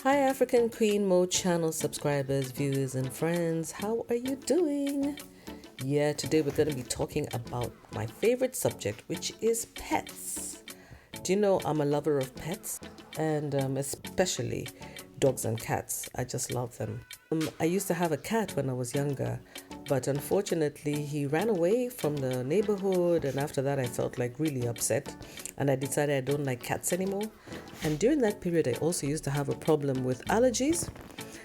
Hi, African Queen Mode channel subscribers, viewers, and friends. How are you doing? Yeah, today we're going to be talking about my favorite subject, which is pets. Do you know I'm a lover of pets? And especially dogs and cats. I just love them. I used to have a cat when I was younger, but unfortunately he ran away from the neighborhood, and after that I felt like really upset, and I decided I don't like cats anymore. And during that period I also used to have a problem with allergies,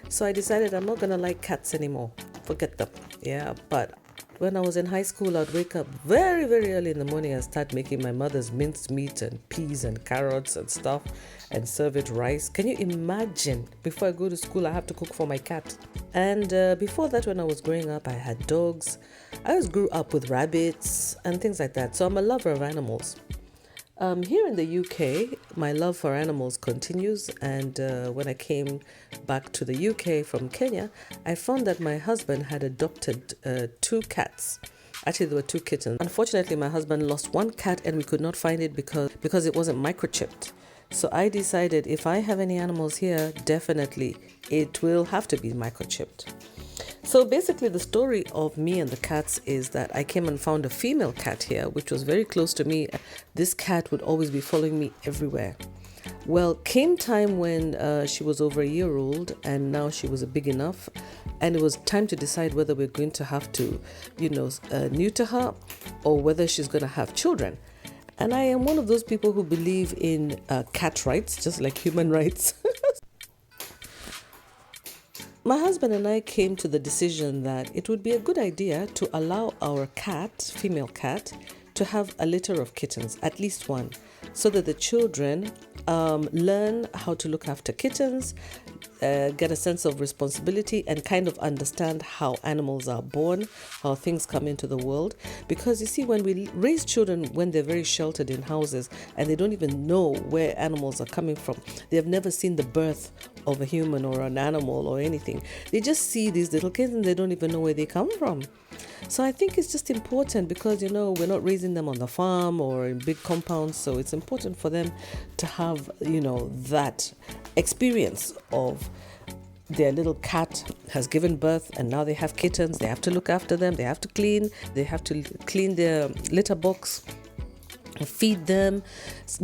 so I decided I'm not gonna like cats anymore. Forget them. Yeah, but when I was in high school, I'd wake up very, very early in the morning and start making my mother's minced meat and peas and carrots and stuff and serve it rice. Can you imagine? Before I go to school, I have to cook for my cat. And before that, when I was growing up, I had dogs. I always grew up with rabbits and things like that. So I'm a lover of animals. Here in the UK, my love for animals continues, and when I came back to the UK from Kenya, I found that my husband had adopted two cats. Actually, there were two kittens. Unfortunately, my husband lost one cat, and we could not find it because it wasn't microchipped. So I decided if I have any animals here, definitely it will have to be microchipped. So basically, the story of me and the cats is that I came and found a female cat here, which was very close to me. This cat would always be following me everywhere. Well, came time when she was over a year old, and now she was big enough, and it was time to decide whether we're going to have to, neuter her, or whether she's going to have children. And I am one of those people who believe in cat rights, just like human rights. My husband and I came to the decision that it would be a good idea to allow our cat, female cat, to have a litter of kittens, at least one, so that the children learn how to look after kittens, get a sense of responsibility, and kind of understand how animals are born, how things come into the world. Because you see, when we raise children when they're very sheltered in houses and they don't even know where animals are coming from, they have never seen the birth of a human or an animal or anything. They just see these little kids and they don't even know where they come from. So I think it's just important because, we're not raising them on the farm or in big compounds. So it's important for them to have, that experience of their little cat has given birth and now they have kittens. They have to look after them. They have to clean their litter box, feed them,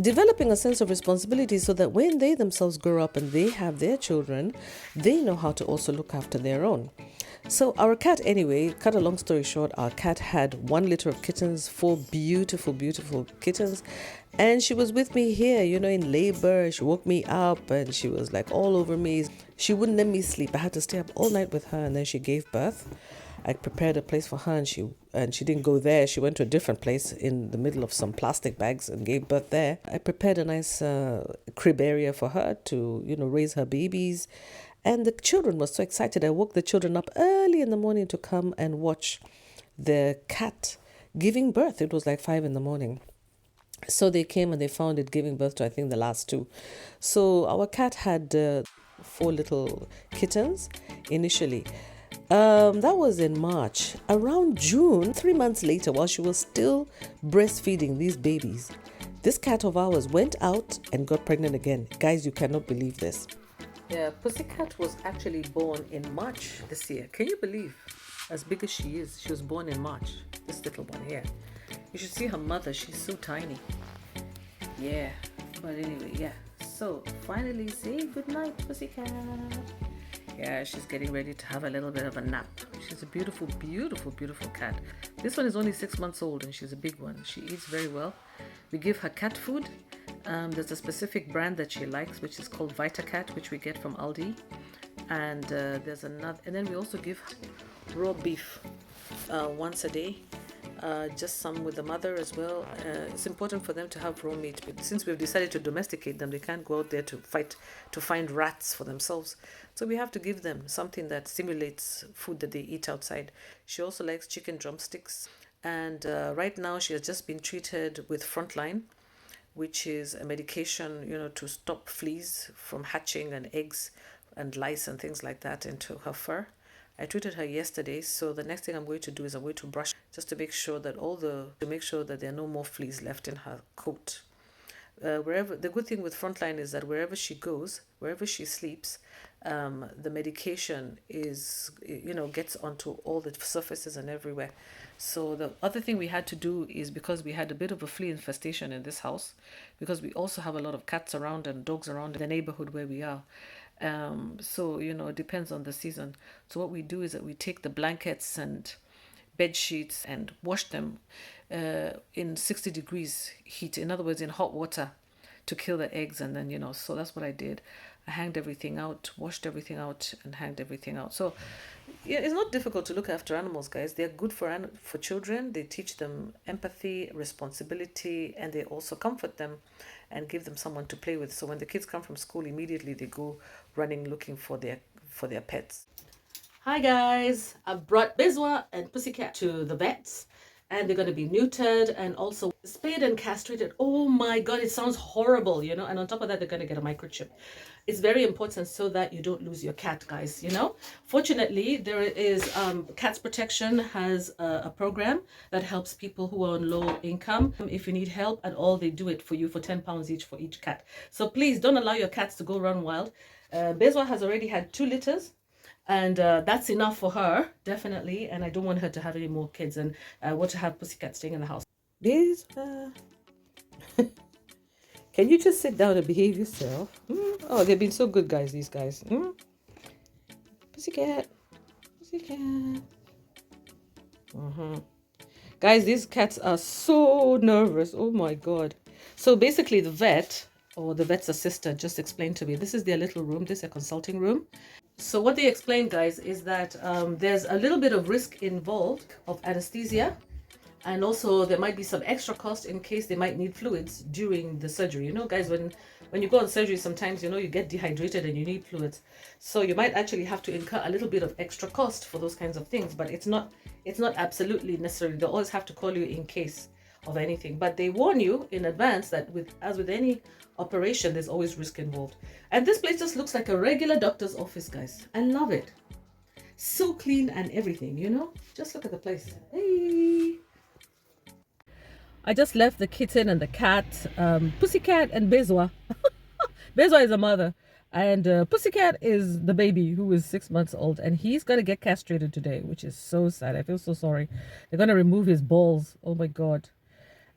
developing a sense of responsibility so that when they themselves grow up and they have their children, they know how to also look after their own. So our cat, anyway, cut a long story short, our cat had one litter of kittens, four beautiful, beautiful kittens. And she was with me here, in labor. She woke me up and she was like all over me. She wouldn't let me sleep. I had to stay up all night with her, and then she gave birth. I prepared a place for her, and she didn't go there. She went to a different place in the middle of some plastic bags and gave birth there. I prepared a nice crib area for her to, raise her babies. And the children were so excited. I woke the children up early in the morning to come and watch the cat giving birth. It was like 5 a.m. So they came and they found it giving birth to, I think, the last two. So our cat had 4 little kittens initially. That was in March. Around June, 3 months later, while she was still breastfeeding these babies, this cat of ours went out and got pregnant again. Guys, you cannot believe this. Yeah, Pussycat was actually born in March this year. Can you believe? As big as she is, she was born in March. This little one here. You should see her mother. She's so tiny. Yeah, but anyway, yeah. So finally, say goodnight, Pussycat. Yeah, she's getting ready to have a little bit of a nap. She's a beautiful, beautiful, beautiful cat. This one is only 6 months old and she's a big one. She eats very well. We give her cat food. There's a specific brand that she likes, which is called VitaCat, which we get from Aldi. And there's another, and then we also give raw beef once a day. Just some with the mother as well. It's important for them to have raw meat. But since we've decided to domesticate them, they can't go out there to find rats for themselves. So we have to give them something that simulates food that they eat outside. She also likes chicken drumsticks. And right now she has just been treated with Frontline, which is a medication, to stop fleas from hatching and eggs and lice and things like that into her fur. I treated her yesterday, so the next thing I'm going to do is I'm going to brush just to make sure that there are no more fleas left in her coat. wherever, the good thing with Frontline is that wherever she goes, wherever she sleeps, the medication is, gets onto all the surfaces and everywhere. So the other thing we had to do is, because we had a bit of a flea infestation in this house, because we also have a lot of cats around and dogs around in the neighborhood where we are. So, it depends on the season. So what we do is that we take the blankets and bed sheets and wash them in 60 degrees heat, in other words, in hot water, to kill the eggs. And then, so that's what I did. I hanged everything out, washed everything out, and hanged everything out. So yeah, it's not difficult to look after animals, guys. They're good for children. They teach them empathy, responsibility, and they also comfort them and give them someone to play with. So when the kids come from school, immediately they go running looking for their pets. Hi guys, I brought Bizwa and Pussycat to the vets, and they're going to be neutered and also spayed and castrated. Oh my god, it sounds horrible, and on top of that, they're going to get a microchip. It's very important so that you don't lose your cat, guys. Fortunately, there is Cats Protection has a program that helps people who are on low income. If you need help at all, they do it for you for £10 each for each cat. So please don't allow your cats to go run wild. Bezwa has already had 2 litters. And that's enough for her, definitely. And I don't want her to have any more kids. And I want to have Pussycat staying in the house. Biz, can you just sit down and behave yourself? Oh, they've been so good, guys, these guys. Pussycat. Pussycat. Guys, these cats are so nervous. Oh, my God. So basically, the vet or the vet's assistant just explained to me, this is their little room. This is a consulting room. So what they explained, guys, is that there's a little bit of risk involved of anesthesia, and also there might be some extra cost in case they might need fluids during the surgery. Guys, when you go on surgery, sometimes you get dehydrated and you need fluids, so you might actually have to incur a little bit of extra cost for those kinds of things. But it's not absolutely necessary. They always have to call you in case of anything, but they warn you in advance that as with any operation, there's always risk involved. And this place just looks like a regular doctor's office, guys. I love it. So clean and everything, just look at the place. Hey, I just left the kitten and the cat, Pussycat and Bezwa. Bezwa is a mother, and Pussycat is the baby who is 6 months old, and he's gonna get castrated today, which is so sad. I feel so sorry. They're gonna remove his balls. Oh my god.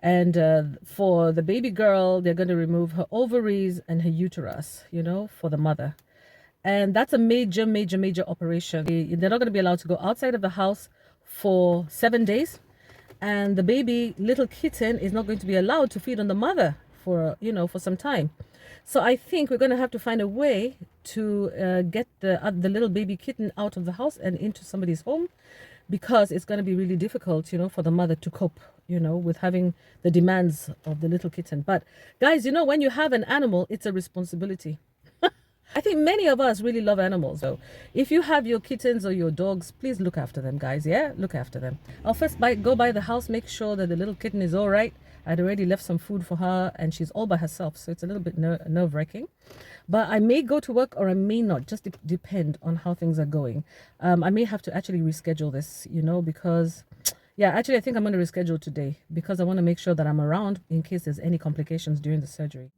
And for the baby girl, they're going to remove her ovaries and her uterus, for the mother. And that's a major, major, major operation. They're not going to be allowed to go outside of the house for 7 days. And the baby little kitten is not going to be allowed to feed on the mother for some time. So I think we're going to have to find a way to get the little baby kitten out of the house and into somebody's home, because it's going to be really difficult, for the mother to cope, with having the demands of the little kitten. But guys, when you have an animal, it's a responsibility. I think many of us really love animals. So if you have your kittens or your dogs, please look after them, guys. Yeah, look after them. I'll first go by the house, make sure that the little kitten is all right. I'd already left some food for her, and she's all by herself, so it's a little bit nerve-wracking. But I may go to work or I may not, just depend on how things are going. I may have to actually reschedule this, because yeah, actually I think I'm going to reschedule today, because I want to make sure that I'm around in case there's any complications during the surgery.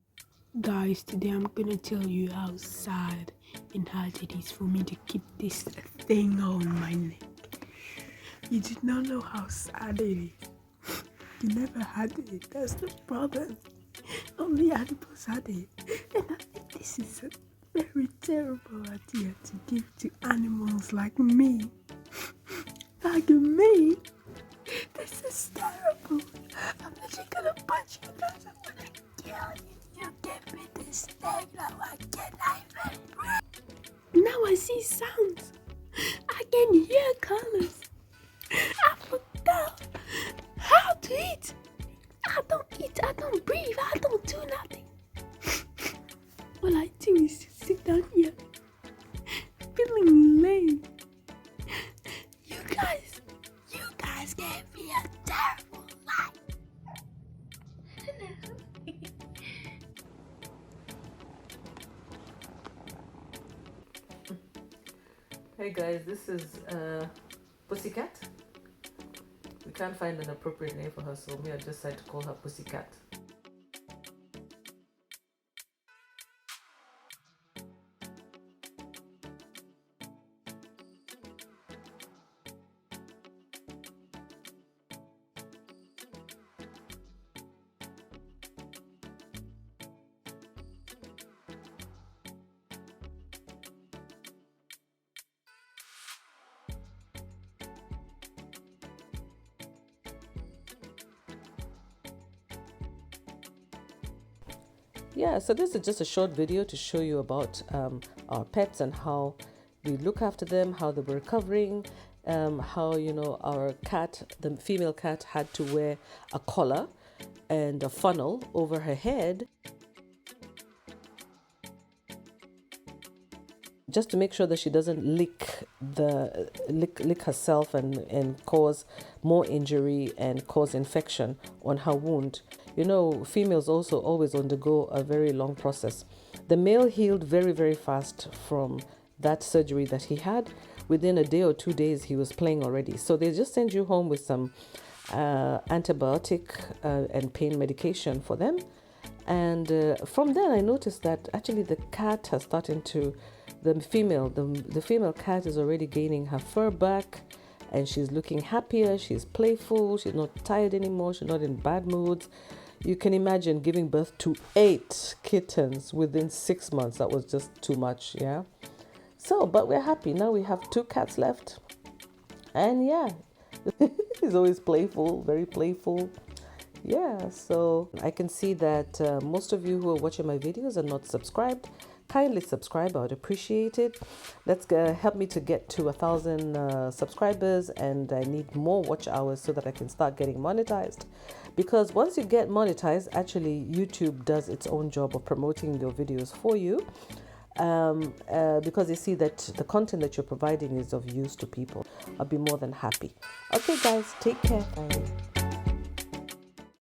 Guys, today I'm gonna tell you how sad and hard it is for me to keep this thing on my neck. You did not know how sad it is. You never had it, that's the problem. Only animals had it. And I think this is a very terrible idea to give to animals like me. Like me? This is terrible. I'm actually gonna punch you guys. I'm gonna kill you. You give me this thing, now I cannot even breathe. Now I see sounds. I can hear colors. I forgot how to eat. I don't eat, I don't breathe, I don't do nothing. All I do is just sit down here, feeling lame. You guys gave me a terrible life. Hey guys, this is Pussycat. We can't find an appropriate name for her, so me I decided to call her Pussycat. yeah, so this is just a short video to show you about our pets and how we look after them, how they were recovering, how, you know, our cat, the female cat, had to wear a collar and a funnel over her head just to make sure that she doesn't lick herself and cause more injury and cause infection on her wound. You know, females also always undergo a very long process. The male healed very, very fast from that surgery that he had. Within a day or 2 days, he was playing already. So they just send you home with some antibiotic and pain medication for them. And from then, I noticed that actually the cat has started to, the female cat is already gaining her fur back, and she's looking happier. She's playful. She's not tired anymore. She's not in bad moods. You can imagine giving birth to 8 kittens within 6 months. That was just too much, yeah. So, but we're happy now. We have 2 cats left, and yeah, he's always playful, very playful. Yeah, so I can see that most of you who are watching my videos are not subscribed. Kindly subscribe, I would appreciate it. Let's help me to get to 1,000 subscribers, and I need more watch hours so that I can start getting monetized. Because once you get monetized, actually YouTube does its own job of promoting your videos for you. Because they see that the content that you're providing is of use to people. I'll be more than happy. Okay guys, take care. Bye.